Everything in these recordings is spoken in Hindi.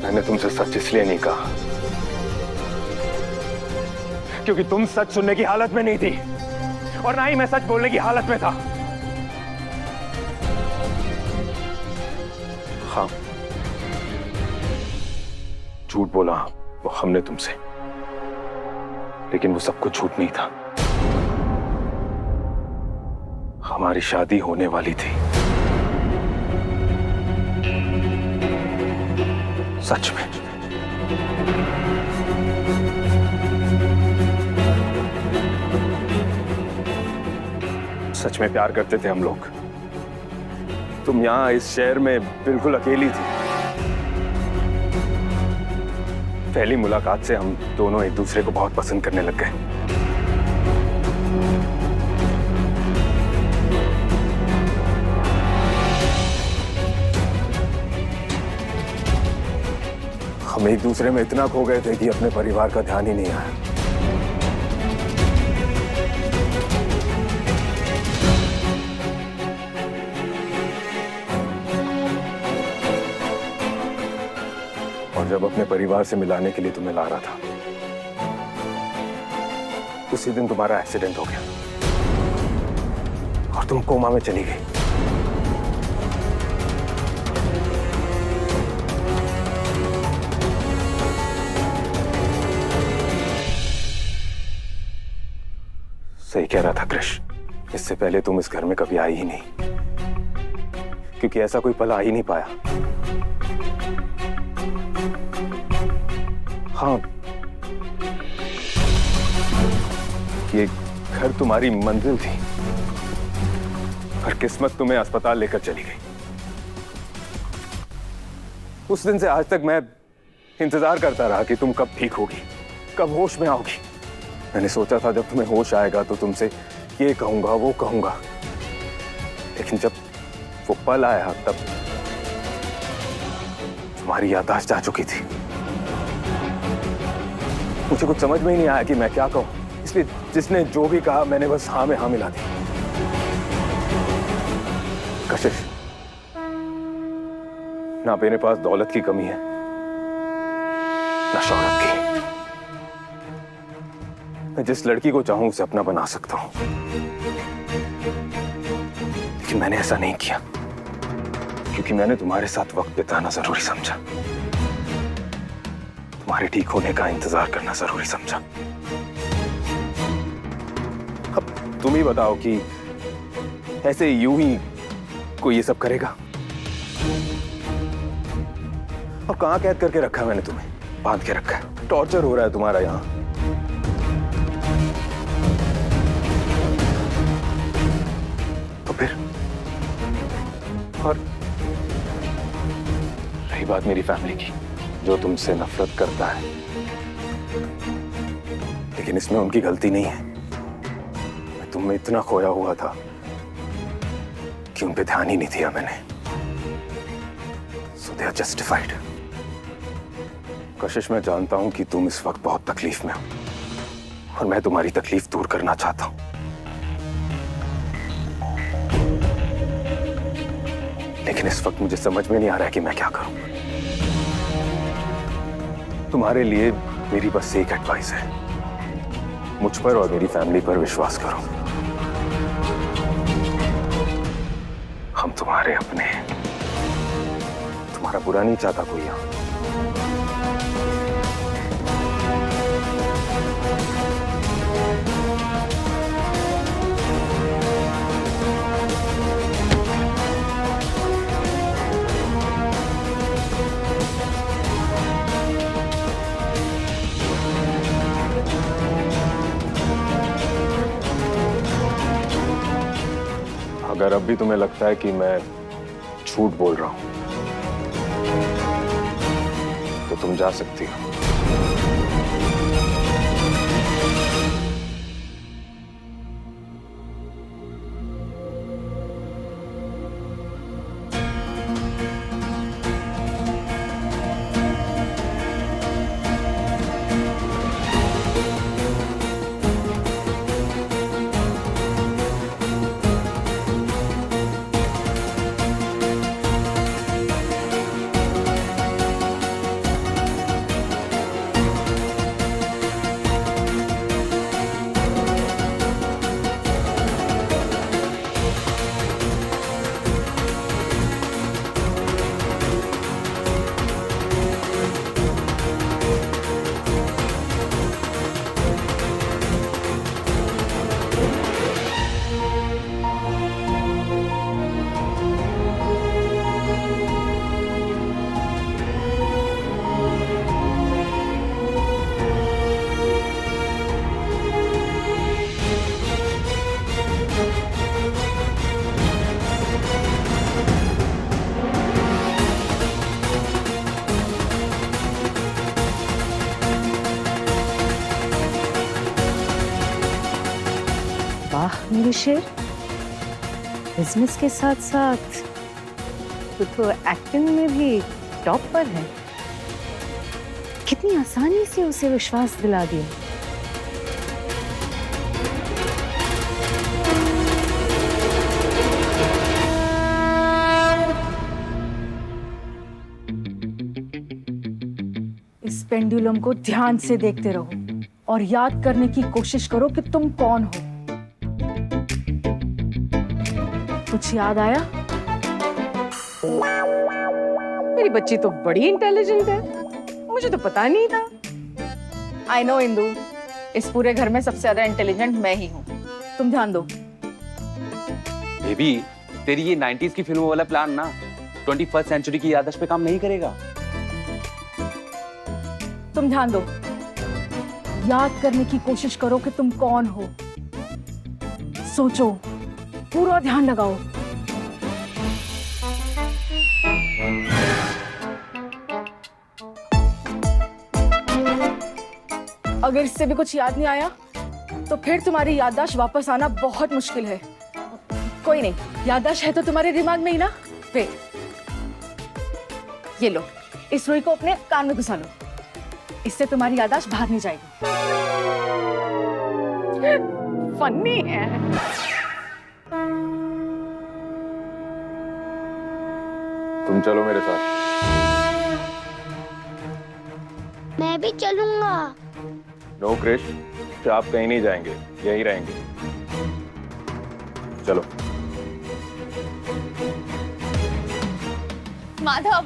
मैंने तुमसे सच इसलिए नहीं कहा क्योंकि तुम सच सुनने की हालत में नहीं थी और ना ही मैं सच बोलने की हालत में था। हाँ, झूठ बोला वो हमने तुमसे, लेकिन वो सब कुछ झूठ नहीं था। हमारी शादी होने वाली थी, सच में। सच में प्यार करते थे हम लोग। तुम यहां इस शहर में बिल्कुल अकेली थी। पहली मुलाकात से हम दोनों एक दूसरे को बहुत पसंद करने लग गए। हम एक दूसरे में इतना खो गए थे कि अपने परिवार का ध्यान ही नहीं आया। और जब अपने परिवार से मिलाने के लिए तुम्हें ला रहा था, उसी दिन तुम्हारा एक्सीडेंट हो गया और तुम कोमा में चली गई। सही कह रहा था कृष, इससे पहले तुम इस घर में कभी आई ही नहीं, क्योंकि ऐसा कोई पल आ ही नहीं पाया। हाँ, ये घर तुम्हारी मंजिल थी, पर किस्मत तुम्हें अस्पताल लेकर चली गई। उस दिन से आज तक मैं इंतजार करता रहा कि तुम कब ठीक होगी, कब होश में आओगी। मैंने सोचा था जब तुम्हें होश आएगा तो तुमसे ये कहूंगा वो कहूंगा, लेकिन जब वो पल आया तब तुम्हारी याददाश्त जा चुकी थी। मुझे कुछ समझ में ही नहीं आया कि मैं क्या कहूं, इसलिए जिसने जो भी कहा मैंने बस हाँ में हाँ मिला दी। कशिश, ना मेरे पास दौलत की कमी है ना शौहरत की। मैं जिस लड़की को चाहूं उसे अपना बना सकता हूं, लेकिन मैंने ऐसा नहीं किया क्योंकि मैंने तुम्हारे साथ वक्त बिताना जरूरी समझा, तुम्हारे ठीक होने का इंतजार करना जरूरी समझा। अब तुम ही बताओ कि ऐसे यूं ही कोई ये सब करेगा? और कहां कैद करके रखा है मैंने तुम्हें? बांध के रखा है, टॉर्चर हो रहा है तुम्हारा यहां। तो फिर और रही बात मेरी फैमिली की, जो तुमसे नफरत करता है, लेकिन इसमें उनकी गलती नहीं है। मैं तुम में इतना खोया हुआ था कि उन पे ध्यान ही नहीं दिया मैंने। सो दे आर जस्टिफाइड। कशिश, मैं जानता हूं कि तुम इस वक्त बहुत तकलीफ में हो और मैं तुम्हारी तकलीफ दूर करना चाहता हूं, लेकिन इस वक्त मुझे समझ में नहीं आ रहा है कि मैं क्या करूं। तुम्हारे लिए मेरी बस एक एडवाइस है, मुझ पर और मेरी फैमिली पर विश्वास करो। हम तुम्हारे अपने हैं, तुम्हारा बुरा नहीं चाहता कोई यहां। अगर अब भी तुम्हें लगता है कि मैं झूठ बोल रहा हूं तो तुम जा सकती हो। मेरे शेर, बिजनेस के साथ साथ तो एक्टिंग में भी टॉप पर है। कितनी आसानी से उसे विश्वास दिला दिया। इस पेंडुलम को ध्यान से देखते रहो और याद करने की कोशिश करो कि तुम कौन हो। कुछ याद आया? मेरी बच्ची तो बड़ी इंटेलिजेंट है, मुझे तो पता नहीं था। आई नो इंदु, इस पूरे घर में सबसे ज्यादा इंटेलिजेंट मैं ही हूँ। तुम ध्यान दो। बेबी, तेरी ये 90s की फिल्मों वाला प्लान ना 21st सेंचुरी की याददाश्त पे काम नहीं करेगा। तुम ध्यान दो, याद करने की कोशिश करो कि तुम कौन हो। सोचो, पूरा ध्यान लगाओ। अगर इससे भी कुछ याद नहीं आया तो फिर तुम्हारी याददाश्त वापस आना बहुत मुश्किल है। कोई नहीं, याददाश्त है तो तुम्हारे दिमाग में ही ना। फिर ये लो, इस रुई को अपने कान में घुसा लो, इससे तुम्हारी याददाश्त बाहर नहीं जाएगी। फनी है। तुम चलो मेरे साथ। मैं भी चलूंगा। नो क्रिश, आप कहीं नहीं जाएंगे, यहीं रहेंगे। चलो। माधव,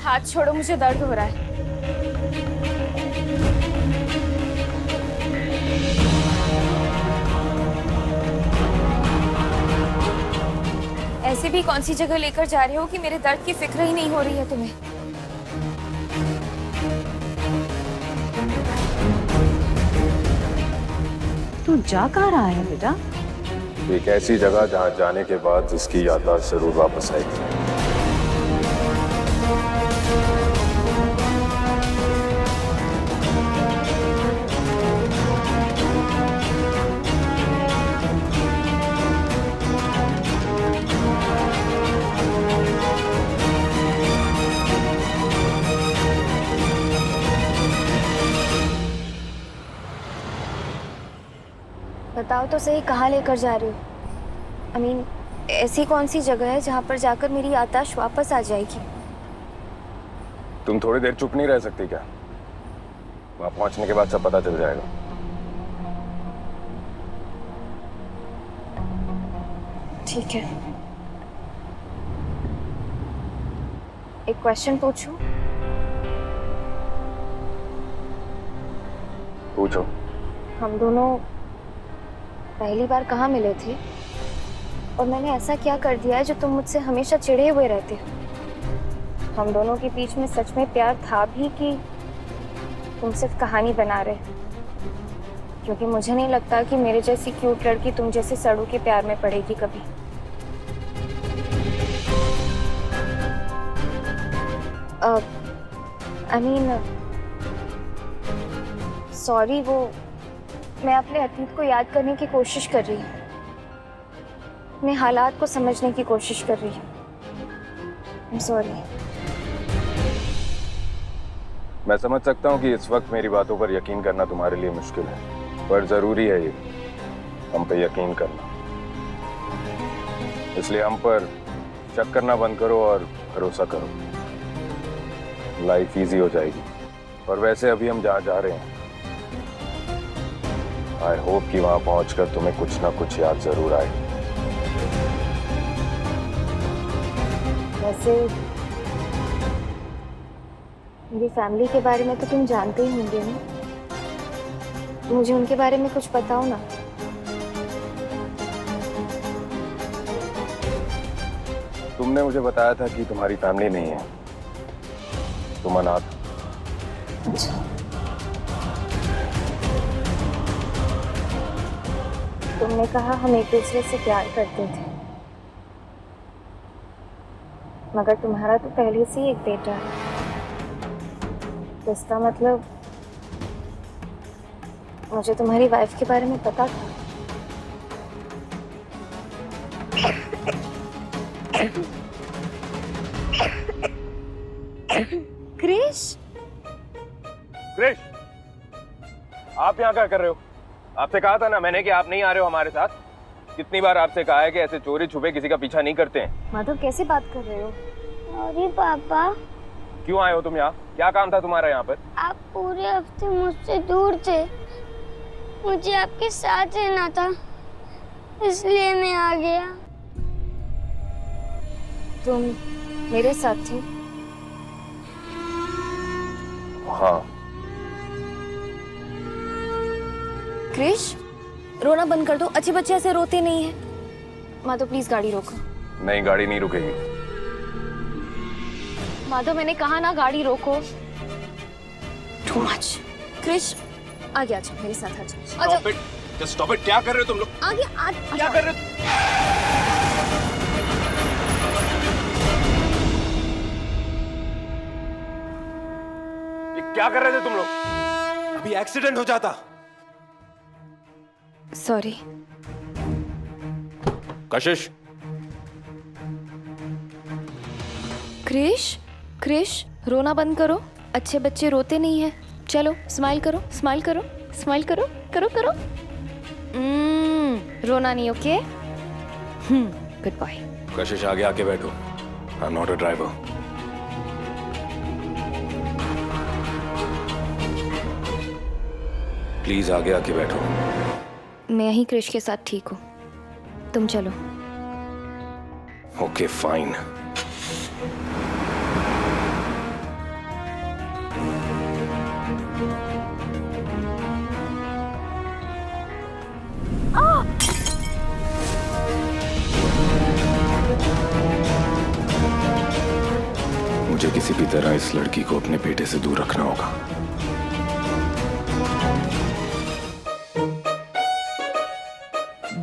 हाथ छोड़ो, मुझे दर्द हो रहा है। ऐसे भी कौन सी जगह लेकर जा रहे हो कि मेरे दर्द की फिक्र ही नहीं हो रही है तुम्हें? तू जा कहाँ रहा है बेटा? एक ऐसी जगह जहां जाने के बाद उसकी याददाश्त जरूर वापस आएगी। बताओ तो सही, कहाँ लेकर जा रहे हो? I mean, ऐसी कौन सी जगह है जहाँ पर जाकर मेरी याददाश्त वापस आ जाएगी? तुम थोड़ी देर चुप नहीं रह सकती क्या? वहां पहुंचने के बाद सब पता चल जाएगा। ठीक है। एक क्वेश्चन पूछूं? पूछो। हम दोनों पहली बार कहाँ मिले थे और मैंने ऐसा क्या कर दिया है जो तुम मुझसे हमेशा चिढ़े हुए रहते हो? हम दोनों के बीच में सच में प्यार था भी कि तुम सिर्फ कहानी बना रहे? क्योंकि मुझे नहीं लगता कि मेरे जैसी क्यूट लड़की तुम जैसे सड़ू के प्यार में पड़ेगी कभी। आई मीन, सॉरी, वो मैं अपने अतीत को याद करने की कोशिश कर रही हूँ, अपने हालात को समझने की कोशिश कर रही हूँ। I'm sorry। मैं समझ सकता हूँ कि इस वक्त मेरी बातों पर यकीन करना तुम्हारे लिए मुश्किल है, पर जरूरी है ये हम पे यकीन करना। इसलिए हम पर शक करना बंद करो और भरोसा करो, लाइफ इजी हो जाएगी। और वैसे अभी हम जहाँ जा रहे हैं, आई होप कि वहां पहुंचकर तुम्हें कुछ ना कुछ याद जरूर आए। वैसे मेरी फैमिली के बारे में तो तुम जानते ही होंगे ना? मुझे उनके बारे में कुछ बताओ ना। तुमने मुझे बताया था कि तुम्हारी फैमिली नहीं है, तुम अनाथ। अच्छा, तुमने कहा हम एक दूसरे से प्यार करते थे, मगर तुम्हारा तो पहले से ही एक बेटा है। तो इसका मतलब मुझे तुम्हारी वाइफ के बारे में पता था। क्रिश, क्रिश, आप यहाँ क्या कर रहे हो? आपसे कहा था ना मैंने कि आप नहीं आ रहे हो हमारे साथ। कितनी बार आपसे कहा है कि ऐसे चोरी छुपे किसी का पीछा नहीं करते हैं। माधव कैसे बात कर रहे हो? अरे पापा, क्यों आए हो तुम यहाँ? क्या काम था तुम्हारा यहाँ पर? आप पूरे हफ्ते मुझसे दूर थे, मुझे आपके साथ रहना था, इसलिए मैं आ गया। तुम मेरे साथ थे? हाँ। क्रिश, रोना बंद कर दो। अच्छे बच्चे ऐसे रोते नहीं हैं। माधव प्लीज गाड़ी रोको। नहीं, गाड़ी नहीं रुकेगी। माधव मैंने कहा ना गाड़ी रोको। Too much. क्रिश आगे आजा, मेरे साथ आजा। Stop it, just stop it. क्या कर रहे हो तुम लोग? आगे आ। क्या कर रहे हो? ये क्या कर रहे थे तुम लोग? अभी एक्सीडेंट हो जाता। सॉरी। कशिश, क्रिश, क्रिश रोना बंद करो। अच्छे बच्चे रोते नहीं हैं। चलो स्माइल करो, स्माइल करो, स्माइल करो, करो करो। रोना नहीं, ओके? Good boy. कशिश आगे आके बैठो। I am not a driver. Please आगे आके बैठो। मैं ही क्रिश के साथ ठीक हूँ, तुम चलो। Okay fine. मुझे किसी भी तरह इस लड़की को अपने बेटे से दूर रखना होगा।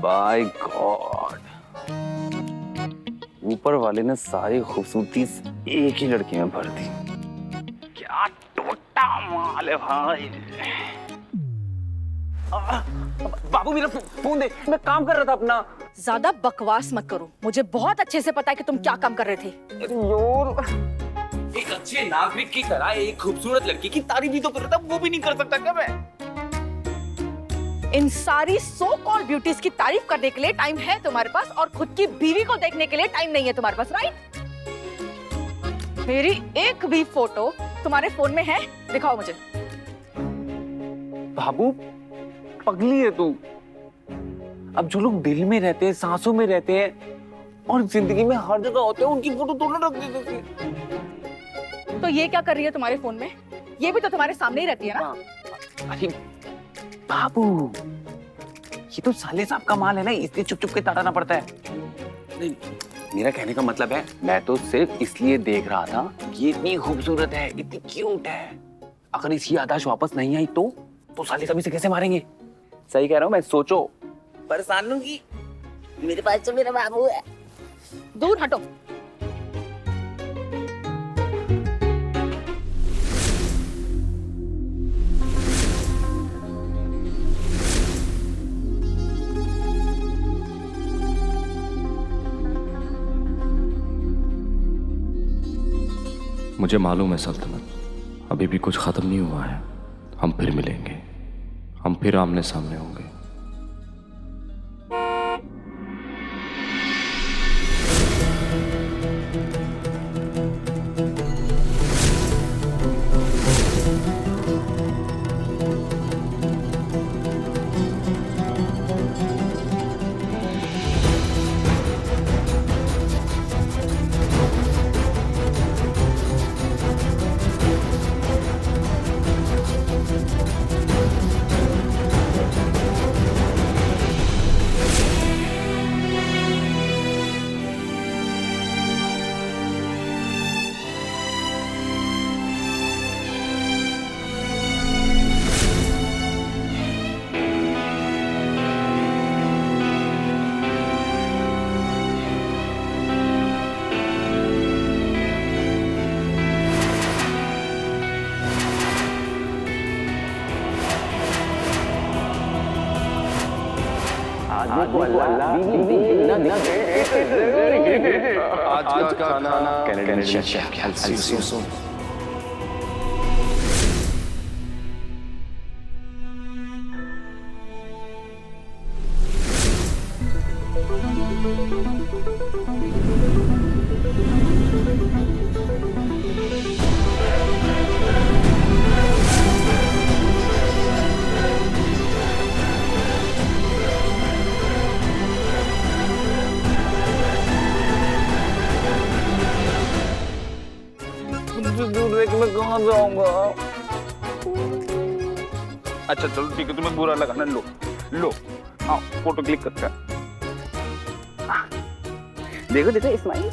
बाय गॉड, ऊपर वाले ने सारी खूबसूरती एक ही लड़की में भर दी। क्या टोटा माल है भाई। बाबू मेरा फोन दे, मैं काम कर रहा था अपना। ज्यादा बकवास मत करो, मुझे बहुत अच्छे से पता है कि तुम क्या काम कर रहे थे। एक अच्छे नागरिक की तरह एक खूबसूरत लड़की की तारीफ भी तो कर रहा था, वो भी नहीं कर सकता क्या मैं? इन सारी सो कॉल्ड ब्यूटीज की तारीफ करने के लिए टाइम है तुम्हारे पास, और खुद की बीवी को देखने के लिए टाइम नहीं है तुम्हारे पास, राइट? मेरी एक भी फोटो तुम्हारे फोन में है? दिखाओ मुझे। बाबू पगली है तू। अब जो लोग दिल में रहते हैं, सांसों में रहते हैं और जिंदगी में हर जगह होते हैं, उनकी फोटो दोनों रख देते। तो ये क्या कर रही है तुम्हारे फोन में? ये भी तो तुम्हारे सामने ही रहती है ना? अरे बाबू, ये तो साले साहब का माल है ना, इसलिए चुप चुप के ताड़ना पड़ता है। नहीं, मेरा कहने का मतलब है, मैं तो सिर्फ इसलिए देख रहा था कि ये इतनी खूबसूरत है, इतनी क्यूट है। अगर इसकी याददाश्त वापस नहीं आई तो साले साहब इसे कैसे मारेंगे? सही कह रहा हूँ मैं। सोचो, परेशान लूंगी, मेरे पास तो मेरा बाबू है। दूर हटो। मुझे मालूम है सल्तनत, अभी भी कुछ खत्म नहीं हुआ है। हम फिर मिलेंगे, हम फिर आमने सामने होंगे। आज का खाना कैनेडियन शेफ एल्सियो। दूर रह के मैं कहाँ जाऊंगा? अच्छा चलो ठीक है, तुम्हें बुरा लगा ना, लो लो, हाँ फोटो क्लिक करते हैं। देखो देखो इस्माइल।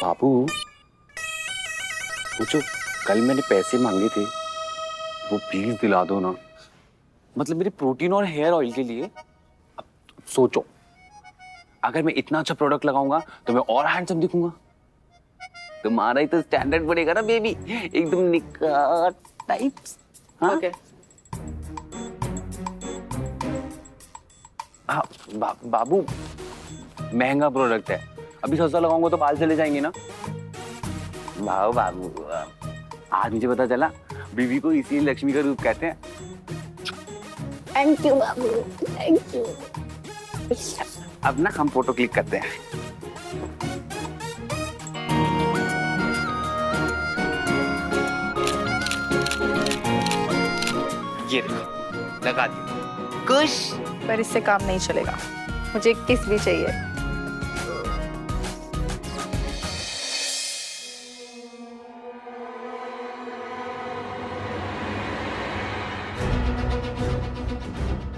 बाबू वो जो कल मैंने पैसे मांगे थे वो प्लीज दिला दो ना, मतलब मेरे प्रोटीन और हेयर ऑयल के लिए। अब सोचो, अगर मैं इतना अच्छा प्रोडक्ट लगाऊंगा तो मैं और हैंडसम दिखूंगा, तुम्हारा ही तो स्टैंडर्ड बढ़ेगा ना बेबी, एकदम निका टाइप्स। हाँ ओके हाँ बाबू महंगा प्रोडक्ट है, अभी सस्ता लगाऊंगा तो बाल चले जाएंगे ना। बाबू आज मुझे पता चला बीवी को इसीलिए लक्ष्मी का रूप कहते हैं। Thank you Babu, thank you. अब ना हम फोटो क्लिक करते हैं। ये देखो लगा दी, खुश। पर इससे काम नहीं चलेगा, मुझे किस भी चाहिए।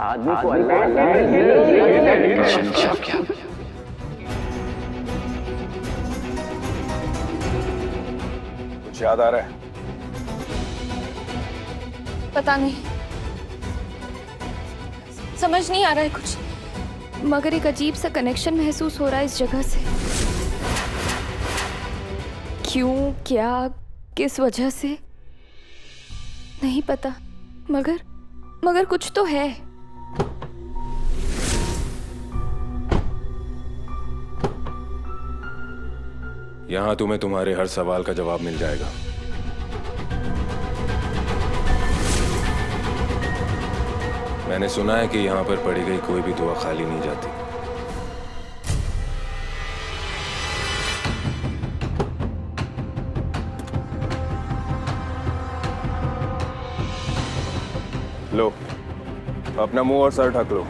आदमी को कुछ याद आ रहा है? पता नहीं, समझ नहीं आ रहा है कुछ, मगर एक अजीब सा कनेक्शन महसूस हो रहा है इस जगह से। क्यों, क्या, किस वजह से नहीं पता, मगर कुछ तो है। यहां तुम्हें तुम्हारे हर सवाल का जवाब मिल जाएगा। मैंने सुना है कि यहां पर पड़ी गई कोई भी दुआ खाली नहीं जाती। लो, अपना मुंह और सर ढक लो।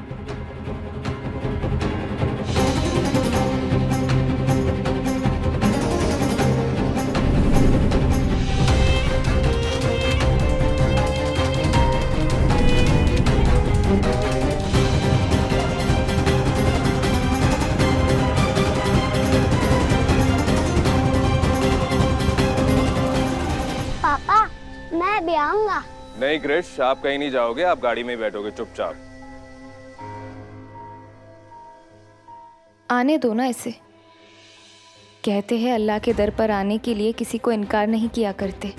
पापा मैं भी आऊंगा। नहीं क्रिश, आप कहीं नहीं जाओगे, आप गाड़ी में ही बैठोगे चुपचाप। आने दो ना इसे। कहते हैं अल्लाह के दर पर आने के लिए किसी को इनकार नहीं किया करते।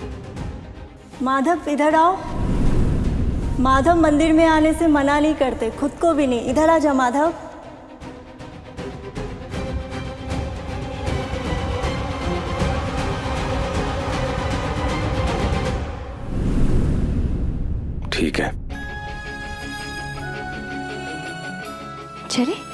माधव इधर आओ। माधव मंदिर में आने से मना नहीं करते, खुद को भी नहीं। इधर आ जा माधव। ठीक है। चले।